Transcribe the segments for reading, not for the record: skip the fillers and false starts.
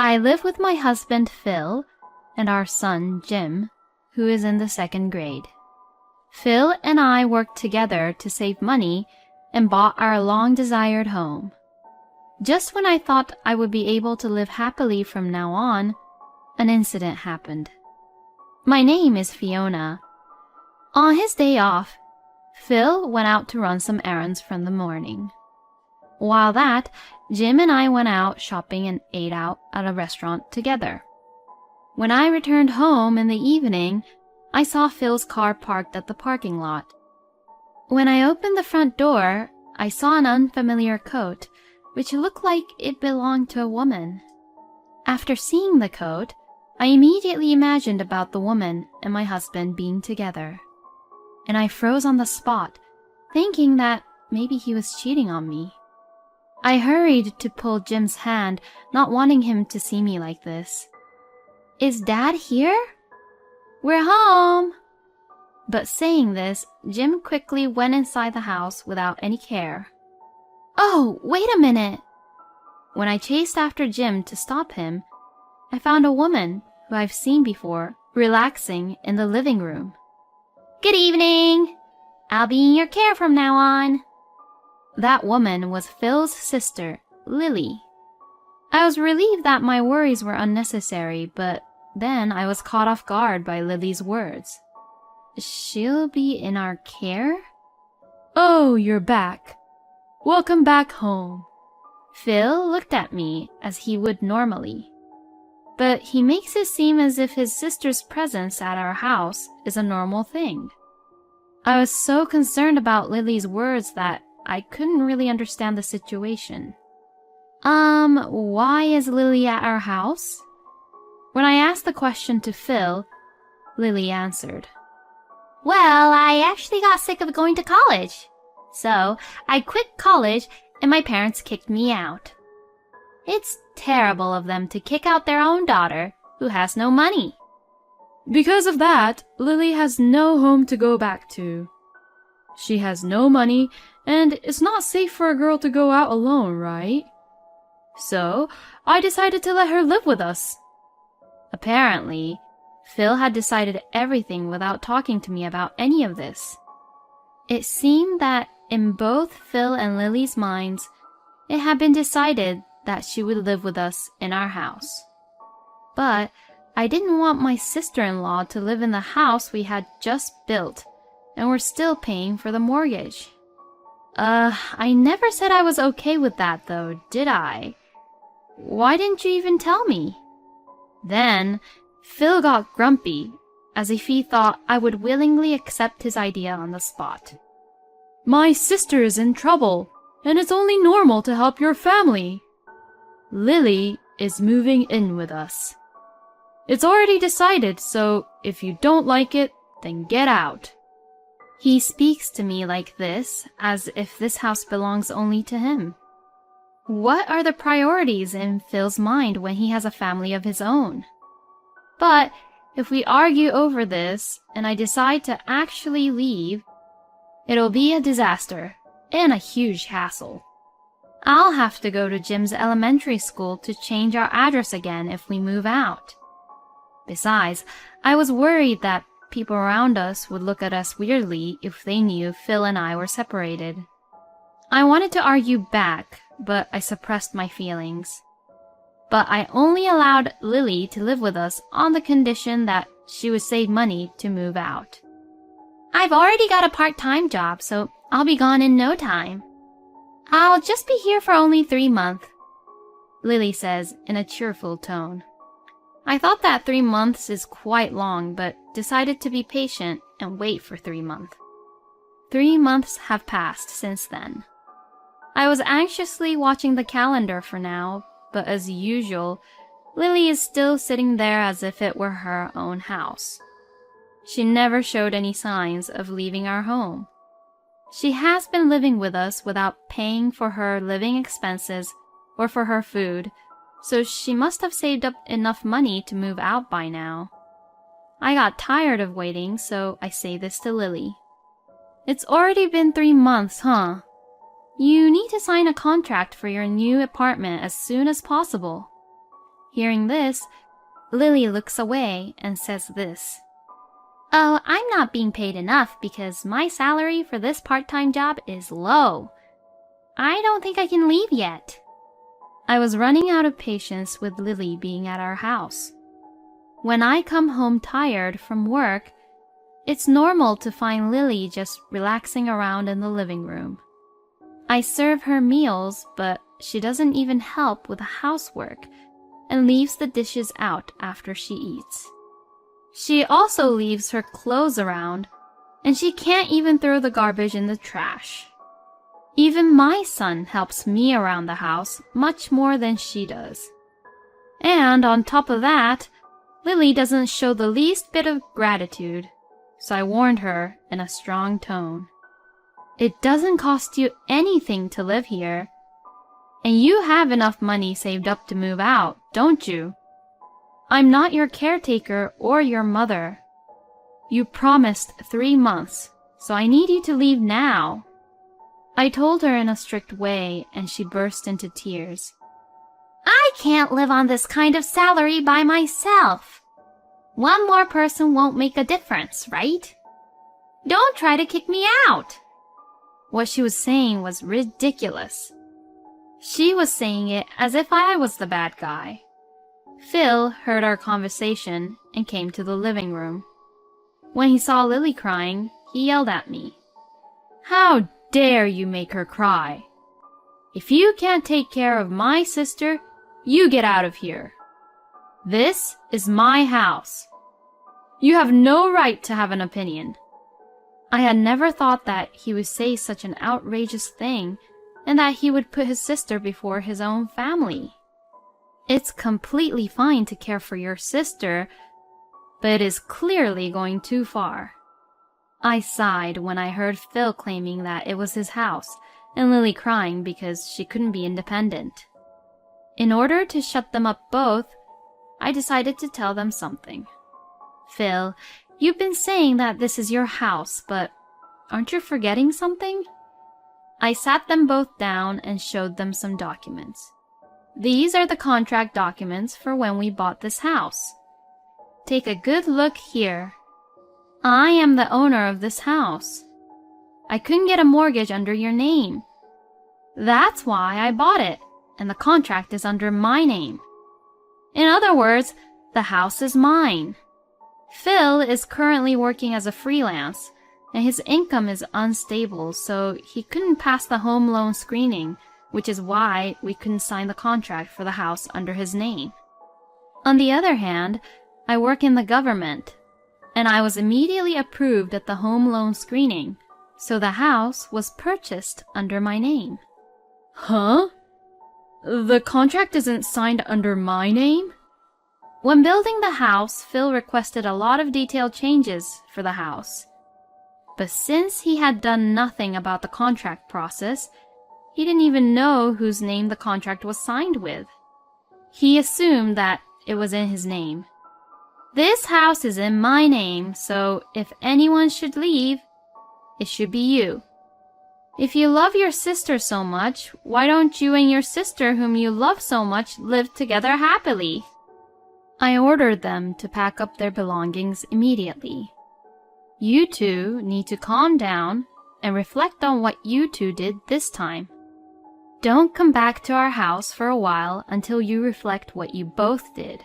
I live with my husband Phil and our son Jim, who is in the second grade. Phil and I worked together to save money and bought our long-desired home. Just when I thought I would be able to live happily from now on, an incident happened. My name is Fiona. On his day off, Phil went out to run some errands from the morning. While that, Jim and I went out shopping and ate out at a restaurant together. When I returned home in the evening, I saw Phil's car parked at the parking lot. When I opened the front door, I saw an unfamiliar coat, which looked like it belonged to a woman. After seeing the coat, I immediately imagined about the woman and my husband being together. And I froze on the spot, thinking that maybe he was cheating on me. I hurried to pull Jim's hand, not wanting him to see me like this. "Is Dad here?" "We're home." But saying this, Jim quickly went inside the house without any care. "Oh, wait a minute." When I chased after Jim to stop him, I found a woman who I've seen before relaxing in the living room. "Good evening. I'll be in your care from now on." That woman was Phil's sister, Lily. I was relieved that my worries were unnecessary, but then I was caught off guard by Lily's words. "She'll be in our care?" "Oh, you're back. Welcome back home." Phil looked at me as he would normally, but he makes it seem as if his sister's presence at our house is a normal thing. I was so concerned about Lily's words that I couldn't really understand the situation. Why is Lily at our house?" When I asked the question to Phil, Lily answered, "Well, I actually got sick of going to college. So I quit college and my parents kicked me out. It's terrible of them to kick out their own daughter who has no money." "Because of that, Lily has no home to go back to. She has no money, and it's not safe for a girl to go out alone, right? So I decided to let her live with us." Apparently, Phil had decided everything without talking to me about any of this. It seemed that in both Phil and Lily's minds, it had been decided that she would live with us in our house. But I didn't want my sister-in-law to live in the house we had just built and were still paying for the mortgage. I never said I was okay with that though, did I? Why didn't you even tell me? Then Phil got grumpy, as if he thought I would willingly accept his idea on the spot. "My sister is in trouble, and it's only normal to help your family. Lily is moving in with us. It's already decided, so if you don't like it, then get out." He speaks to me like this, as if this house belongs only to him. What are the priorities in Phil's mind when he has a family of his own? But if we argue over this and I decide to actually leave, it'll be a disaster and a huge hassle. I'll have to go to Jim's elementary school to change our address again if we move out. Besides, I was worried that people around us would look at us weirdly if they knew Phil and I were separated. I wanted to argue back, but I suppressed my feelings. But I only allowed Lily to live with us on the condition that she would save money to move out. "I've already got a part-time job, so I'll be gone in no time. I'll just be here for only 3 months, Lily says in a cheerful tone. I thought that 3 months is quite long, but decided to be patient and wait for 3 months. 3 months have passed since then. I was anxiously watching the calendar for now, but as usual, Lily is still sitting there as if it were her own house. She never showed any signs of leaving our home. She has been living with us without paying for her living expenses or for her food, so she must have saved up enough money to move out by now. I got tired of waiting, so I say this to Lily. It's already been 3 months, huh? You need to sign a contract for your new apartment as soon as possible. Hearing this, Lily looks away and says this. Oh, I'm not being paid enough because my salary for this part-time job is low. I don't think I can leave yet. I was running out of patience with Lily being at our house. When I come home tired from work, it's normal to find Lily just relaxing around in the living room. I serve her meals, but she doesn't even help with the housework and leaves the dishes out after she eats. She also leaves her clothes around, and she can't even throw the garbage in the trash. Even my son helps me around the house much more than she does. And on top of that, Lily doesn't show the least bit of gratitude, so I warned her in a strong tone. It doesn't cost you anything to live here, and you have enough money saved up to move out, don't you? I'm not your caretaker or your mother. You promised 3 months, so I need you to leave now. I told her in a strict way, and she burst into tears. I can't live on this kind of salary by myself. One more person won't make a difference, right? Don't try to kick me out. What she was saying was ridiculous. She was saying it as if I was the bad guy. Phil heard our conversation and came to the living room. When he saw Lily crying, he yelled at me. How dare you make her cry? If you can't take care of my sister, you get out of here. This is my house. You have no right to have an opinion. I had never thought that he would say such an outrageous thing and that he would put his sister before his own family. It's completely fine to care for your sister, but it is clearly going too far. I sighed when I heard Phil claiming that it was his house and Lily crying because she couldn't be independent. In order to shut them up both, I decided to tell them something. Phil, you've been saying that this is your house, but aren't you forgetting something? I sat them both down and showed them some documents. These are the contract documents for when we bought this house. Take a good look here. I am the owner of this house. I couldn't get a mortgage under your name. That's why I bought it, and the contract is under my name. In other words, the house is mine. Phil is currently working as a freelance, and his income is unstable, so he couldn't pass the home loan screening, which is why we couldn't sign the contract for the house under his name. On the other hand, I work in the government, and I was immediately approved at the home loan screening, so the house was purchased under my name. Huh? The contract isn't signed under my name? When building the house, Phil requested a lot of detailed changes for the house. But since he had done nothing about the contract process, he didn't even know whose name the contract was signed with. He assumed that it was in his name. This house is in my name, so if anyone should leave, it should be you. If you love your sister so much, why don't you and your sister whom you love so much live together happily? I ordered them to pack up their belongings immediately. You two need to calm down and reflect on what you two did this time. Don't come back to our house for a while until you reflect what you both did.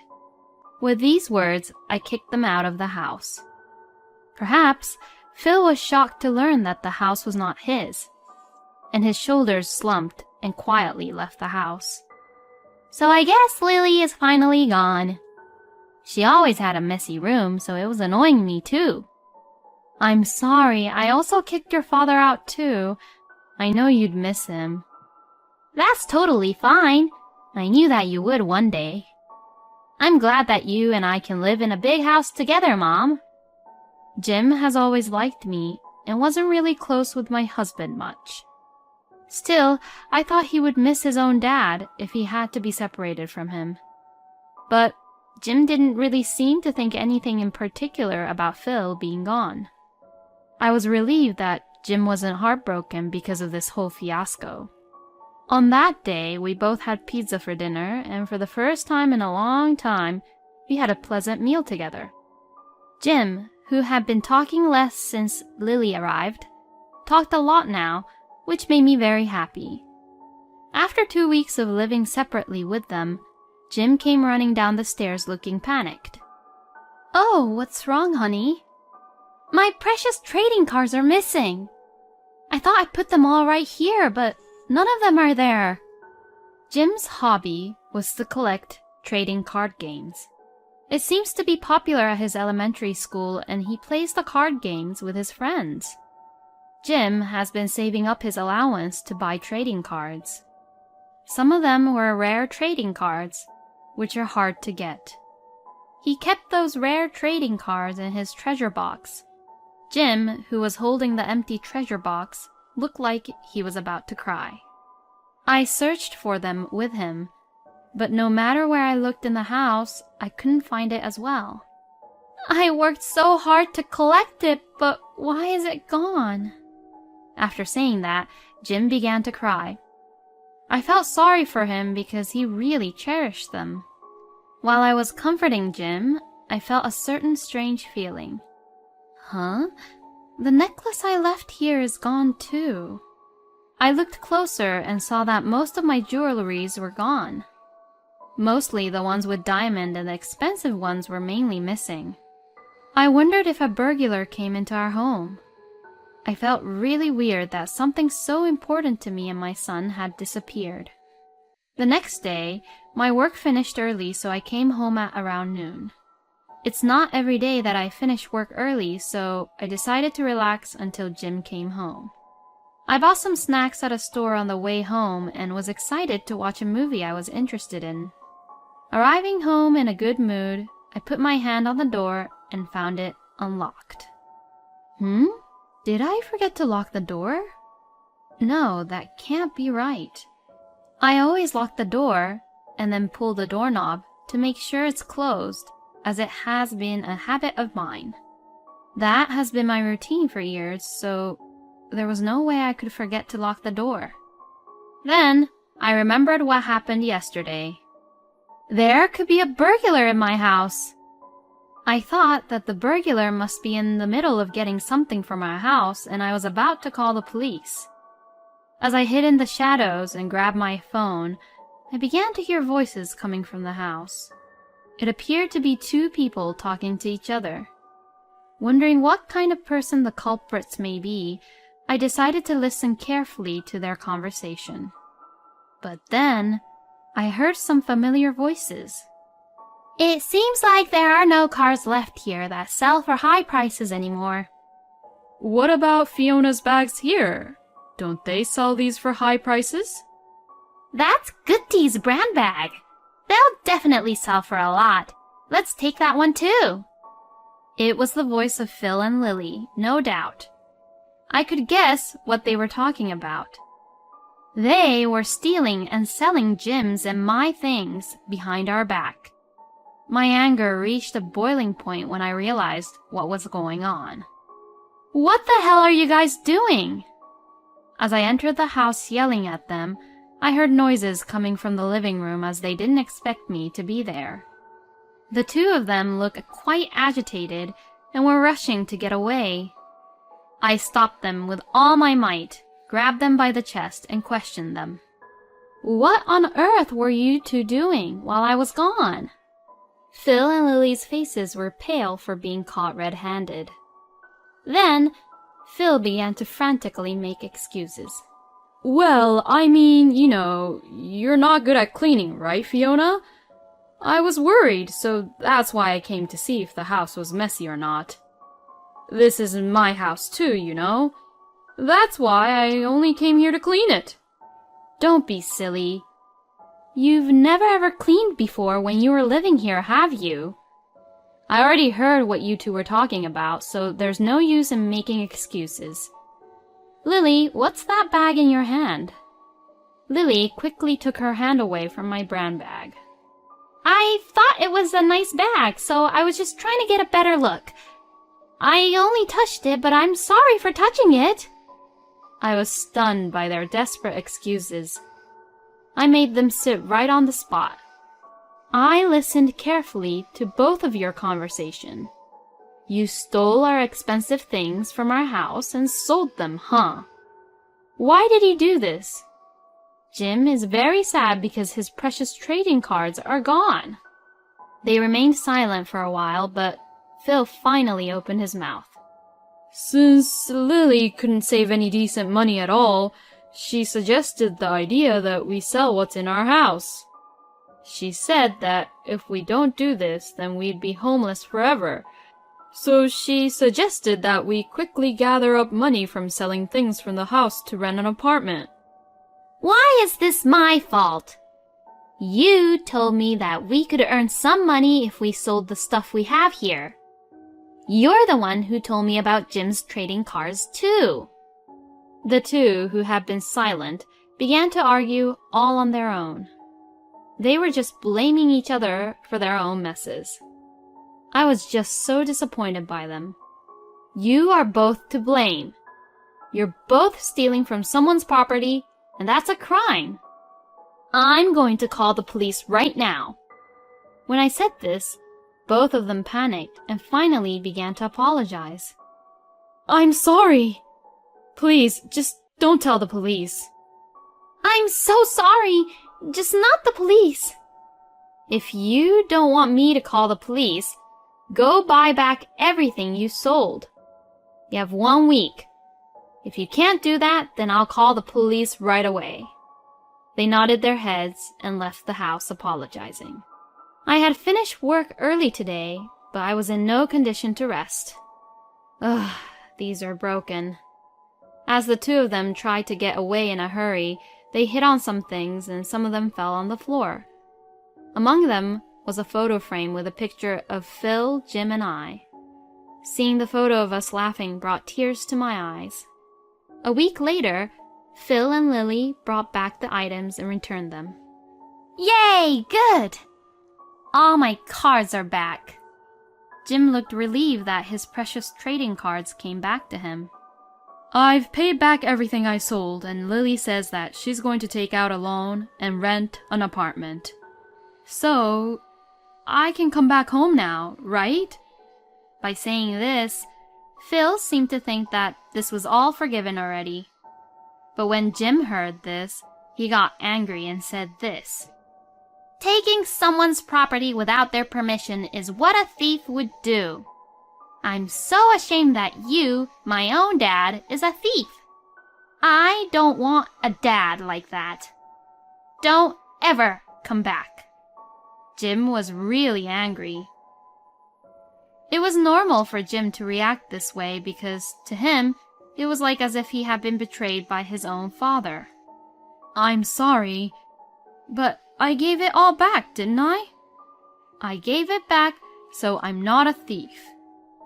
With these words, I kicked them out of the house. Perhaps Phil was shocked to learn that the house was not his, and his shoulders slumped and quietly left the house. So I guess Lily is finally gone. She always had a messy room, so it was annoying me too. I'm sorry, I also kicked your father out too. I know you'd miss him. That's totally fine. I knew that you would one day. I'm glad that you and I can live in a big house together, Mom. Jim has always liked me and wasn't really close with my husband much. Still, I thought he would miss his own dad if he had to be separated from him. But Jim didn't really seem to think anything in particular about Phil being gone. I was relieved that Jim wasn't heartbroken because of this whole fiasco. On that day, we both had pizza for dinner, and for the first time in a long time, we had a pleasant meal together. Jim, who had been talking less since Lily arrived, talked a lot now, which made me very happy. After 2 weeks of living separately with them, Jim came running down the stairs looking panicked. "Oh, what's wrong, honey?" "My precious trading cards are missing. I thought I put them all right here, but none of them are there." Jim's hobby was to collect trading card games. It seems to be popular at his elementary school, and he plays the card games with his friends. Jim has been saving up his allowance to buy trading cards. Some of them were rare trading cards, which are hard to get. He kept those rare trading cards in his treasure box. Jim, who was holding the empty treasure box, looked like he was about to cry. I searched for them with him, but no matter where I looked in the house, I couldn't find it as well. "I worked so hard to collect it, but why is it gone?" After saying that, Jim began to cry. I felt sorry for him because he really cherished them. While I was comforting Jim, I felt a certain strange feeling. Huh? The necklace I left here is gone too. I looked closer and saw that most of my jewelries were gone. Mostly the ones with diamond and the expensive ones were mainly missing. I wondered if a burglar came into our home. I felt really weird that something so important to me and my son had disappeared. The next day, my work finished early, so I came home at around noon. It's not every day that I finish work early, so I decided to relax until Jim came home. I bought some snacks at a store on the way home and was excited to watch a movie I was interested in. Arriving home in a good mood, I put my hand on the door and found it unlocked. Did I forget to lock the door? No, that can't be right. I always lock the door and then pull the doorknob to make sure it's closed, as it has been a habit of mine. That has been my routine for years, so there was no way I could forget to lock the door. Then I remembered what happened yesterday. There could be a burglar in my house. I thought that the burglar must be in the middle of getting something from our house, and I was about to call the police. As I hid in the shadows and grabbed my phone, I began to hear voices coming from the house. It appeared to be 2 people talking to each other. Wondering what kind of person the culprits may be, I decided to listen carefully to their conversation. But then, I heard some familiar voices. "It seems like there are no cars left here that sell for high prices anymore." "What about Fiona's bags here? Don't they sell these for high prices?" "That's Goody's brand bag. They'll definitely sell for a lot. Let's take that one too." It was the voice of Phil and Lily, no doubt. I could guess what they were talking about. They were stealing and selling Jim's and my things behind our back. My anger reached a boiling point when I realized what was going on. "What the hell are you guys doing?" As I entered the house yelling at them, I heard noises coming from the living room as they didn't expect me to be there. The 2 of them looked quite agitated and were rushing to get away. I stopped them with all my might, grabbed them by the chest, and questioned them. "What on earth were you 2 doing while I was gone?" Phil and Lily's faces were pale for being caught red-handed. Then, Phil began to frantically make excuses. "Well, I mean, you're not good at cleaning, right, Fiona? I was worried, so that's why I came to see if the house was messy or not. This isn't my house too, That's why I only came here to clean it." "Don't be silly. You've never ever cleaned before when you were living here, have you?" I already heard what you 2 were talking about, so there's no use in making excuses. "Lily, what's that bag in your hand?" Lily quickly took her hand away from my brand bag. "I thought it was a nice bag, so I was just trying to get a better look. I only touched it, but I'm sorry for touching it." I was stunned by their desperate excuses. I made them sit right on the spot. I listened carefully to both of your conversation. You stole our expensive things from our house and sold them, huh? Why did you do this? Jim is very sad because his precious trading cards are gone." They remained silent for a while, but Phil finally opened his mouth. "Since Lily couldn't save any decent money at all, she suggested the idea that we sell what's in our house. She said that if we don't do this, then we'd be homeless forever. So she suggested that we quickly gather up money from selling things from the house to rent an apartment." "Why is this my fault? You told me that we could earn some money if we sold the stuff we have here. You're the one who told me about Jim's trading cards too." The two, who had been silent, began to argue all on their own. They were just blaming each other for their own messes. I was just so disappointed by them. You are both to blame. You're both stealing from someone's property, and that's a crime. I'm going to call the police right now." When I said this, both of them panicked and finally began to apologize. "I'm sorry. Please, just don't tell the police." "I'm so sorry. Just not the police." "If you don't want me to call the police, go buy back everything you sold. You have 1 week. If you can't do that, then I'll call the police right away." They nodded their heads and left the house apologizing. I had finished work early today, but I was in no condition to rest. Ugh, these are broken. As the two of them tried to get away in a hurry, they hit on some things and some of them fell on the floor. Among them was a photo frame with a picture of Phil, Jim, and I. Seeing the photo of us laughing brought tears to my eyes. A week later, Phil and Lily brought back the items and returned them. "Yay! Good! All my cards are back." Jim looked relieved that his precious trading cards came back to him. "I've paid back everything I sold, and Lily says that she's going to take out a loan and rent an apartment. So, I can come back home now, right?" By saying this, Phil seemed to think that this was all forgiven already. But when Jim heard this, he got angry and said this: "Taking someone's property without their permission is what a thief would do. I'm so ashamed that you, my own dad, is a thief. I don't want a dad like that. Don't ever come back." Jim was really angry. It was normal for Jim to react this way because, to him, it was like as if he had been betrayed by his own father. "I'm sorry, but I gave it all back, didn't I?" "I gave it back, so I'm not a thief."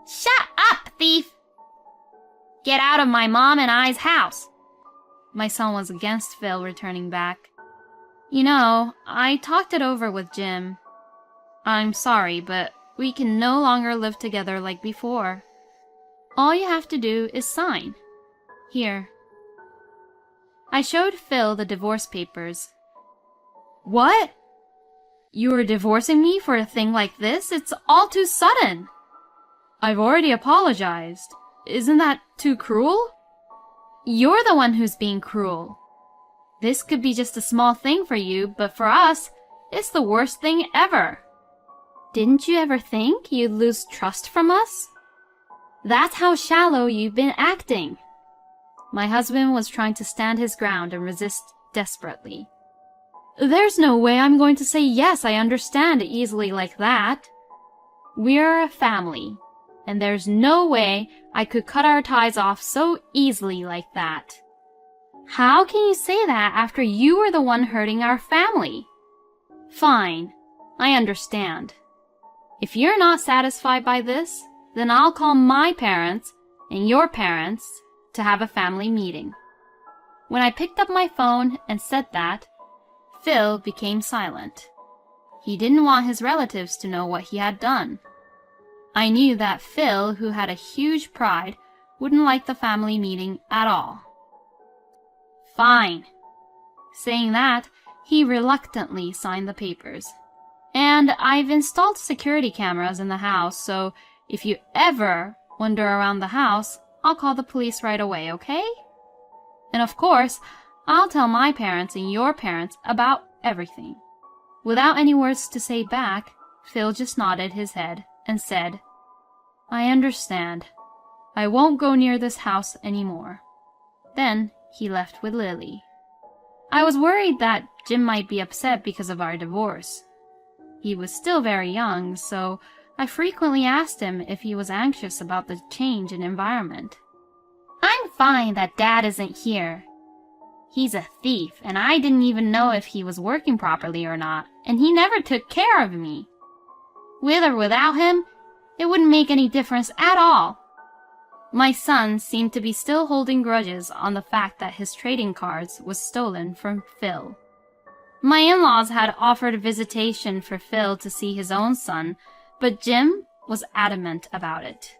"Shut up, thief! Get out of my mom and I's house." My son was against Phil returning back. "You know, I talked it over with Jim. I'm sorry, but we can no longer live together like before. All you have to do is sign. Here." I showed Phil the divorce papers. "What? You are divorcing me for a thing like this? It's all too sudden." "I've already apologized. Isn't that too cruel?" "You're the one who's being cruel. This could be just a small thing for you, but for us, it's the worst thing ever. Didn't you ever think you'd lose trust from us? That's how shallow you've been acting." My husband was trying to stand his ground and resist desperately. "There's no way I'm going to say yes, I understand easily like that. We're a family, and there's no way I could cut our ties off so easily like that. How can you say that after you were the one hurting our family? Fine, I understand. If you're not satisfied by this, then I'll call my parents and your parents to have a family meeting." When I picked up my phone and said that, Phil became silent. He didn't want his relatives to know what he had done. I knew that Phil, who had a huge pride, wouldn't like the family meeting at all. "Fine." Saying that, He reluctantly signed the papers. And I've installed security cameras in the house, so if you ever wander around the house, I'll call the police right away, okay? And of course, I'll tell my parents and your parents about everything. Without any words to say back, Phil just nodded his head and said, I understand. I won't go near this house anymore. Then he left with Lily. I was worried that Jim might be upset because of our divorce. He was still very young, so I frequently asked him if he was anxious about the change in environment. I'm fine that Dad isn't here. He's a thief, and I didn't even know if he was working properly or not, and he never took care of me. With or without him, it wouldn't make any difference at all. My son seemed to be still holding grudges on the fact that his trading cards was stolen from Phil. My in-laws had offered a visitation for Phil to see his own son, but Jim was adamant about it.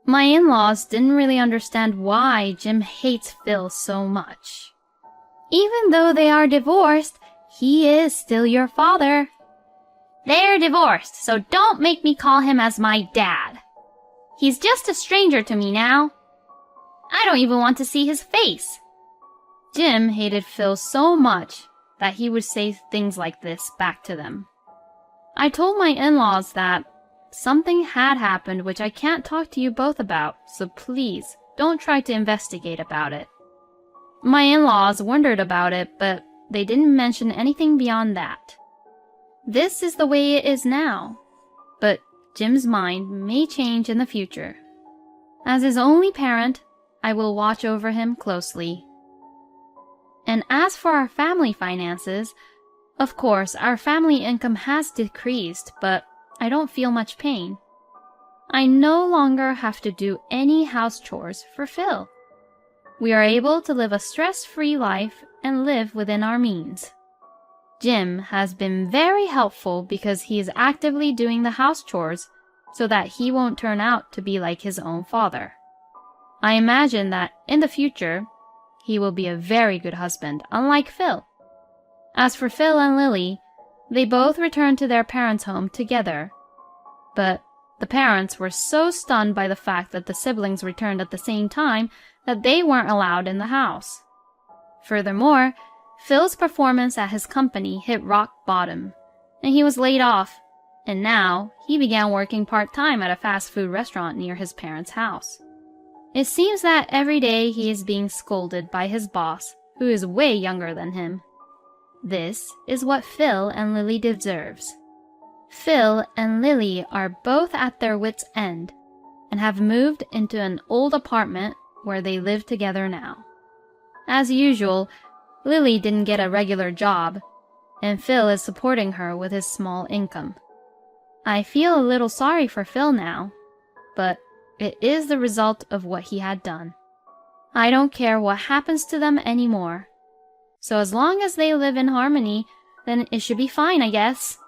My in-laws didn't really understand why Jim hates Phil so much. Even though they are divorced, he is still your father. They're divorced, so don't make me call him as my dad. He's just a stranger to me now. I don't even want to see his face. Jim hated Phil so much that he would say things like this back to them. I told my in-laws that something had happened which I can't talk to you both about, so please don't try to investigate about it. My in-laws wondered about it, but they didn't mention anything beyond that. This is the way it is now, but Jim's mind may change in the future. As his only parent, I will watch over him closely. And as for our family finances, of course, our family income has decreased, but I don't feel much pain. I no longer have to do any house chores for Phil. We are able to live a stress-free life and live within our means. Jim has been very helpful because he is actively doing the house chores so that he won't turn out to be like his own father. I imagine that in the future, he will be a very good husband, unlike Phil. As for Phil and Lily, they both returned to their parents' home together. But the parents were so stunned by the fact that the siblings returned at the same time that they weren't allowed in the house. Furthermore, Phil's performance at his company hit rock bottom, and he was laid off, and now he began working part-time at a fast food restaurant near his parents' house. It seems that every day he is being scolded by his boss, who is way younger than him. This is what Phil and Lily deserves. Phil and Lily are both at their wits' end and have moved into an old apartment where they live together now. As usual, Lily didn't get a regular job, and Phil is supporting her with his small income. I feel a little sorry for Phil now, but it is the result of what he had done. I don't care what happens to them anymore. So as long as they live in harmony, then it should be fine, I guess.